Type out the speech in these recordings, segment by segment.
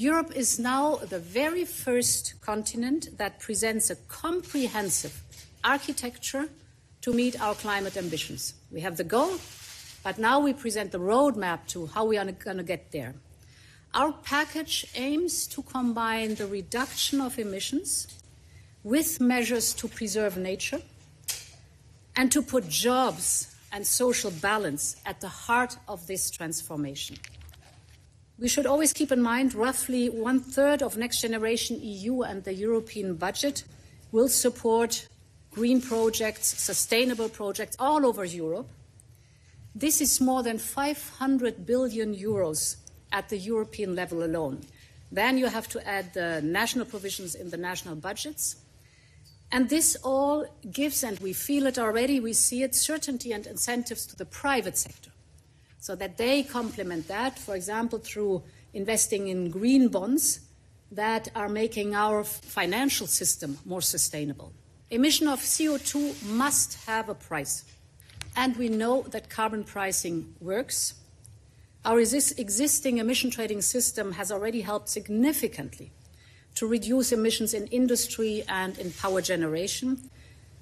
Europe is now the very first continent that presents a comprehensive architecture to meet our climate ambitions. We have the goal, but now we present the roadmap to how we are going to get there. Our package aims to combine the reduction of emissions with measures to preserve nature and to put jobs and social balance at the heart of this transformation. We should always keep in mind roughly 1/3 of Next Generation EU and the European budget will support green projects, sustainable projects all over Europe. This is more than 500 billion euros at the European level alone. Then you have to add the national provisions in the national budgets. And this all gives, and we feel it already, we see it, certainty and incentives to the private sector, so that they complement that, for example, through investing in green bonds that are making our financial system more sustainable. Emission of CO2 must have a price, and we know that carbon pricing works. Our existing emission trading system has already helped significantly to reduce emissions in industry and in power generation.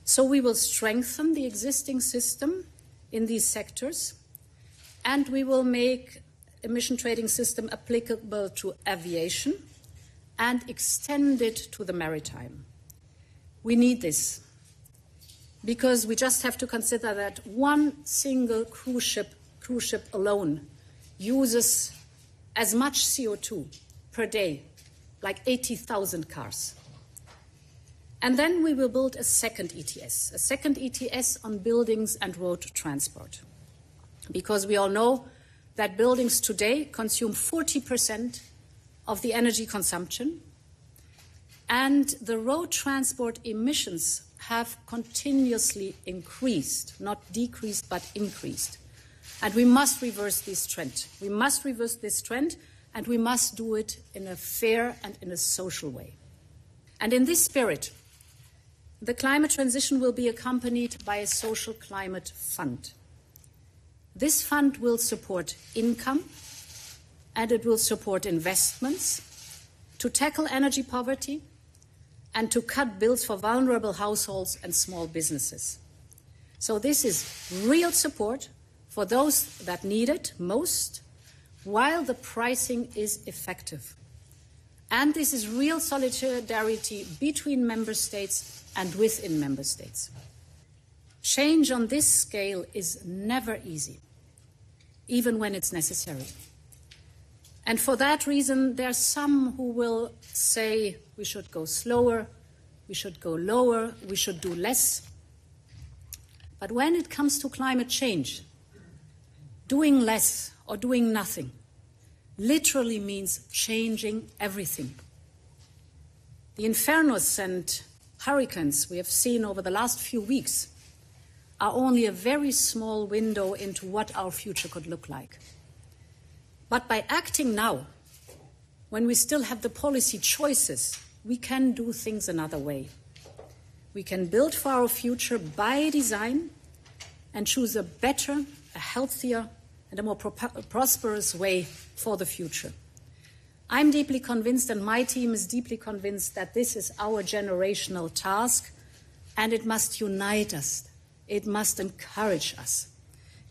So we will strengthen the existing system in these sectors, and we will make emission trading system applicable to aviation and extend it to the maritime. We need this because we just have to consider that one single cruise ship alone uses as much CO2 per day, like 80,000 cars. And then we will build a second ETS on buildings and road transport. Because we all know that buildings today consume 40% of the energy consumption, and the road transport emissions have continuously increased, not decreased, but increased. And we must reverse this trend. We must reverse this trend, and we must do it in a fair and in a social way. And in this spirit, the climate transition will be accompanied by a social climate fund. This fund will support income, and it will support investments to tackle energy poverty and to cut bills for vulnerable households and small businesses. So this is real support for those that need it most, while the pricing is effective. And this is real solidarity between member states and within member states. Change on this scale is never easy, even when it's necessary. And for that reason, there are some who will say we should go slower, we should go lower, we should do less. But when it comes to climate change, doing less or doing nothing literally means changing everything. The infernos and hurricanes we have seen over the last few weeks are only a very small window into what our future could look like. But by acting now, when we still have the policy choices, we can do things another way. We can build for our future by design and choose a better, a healthier, and a more prosperous way for the future. I'm deeply convinced, and my team is deeply convinced, that this is our generational task, and it must unite us. It must encourage us,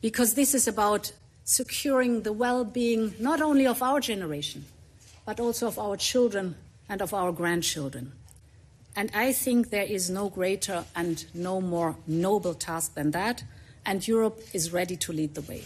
because this is about securing the well-being not only of our generation, but also of our children and of our grandchildren. And I think there is no greater and no more noble task than that, and Europe is ready to lead the way.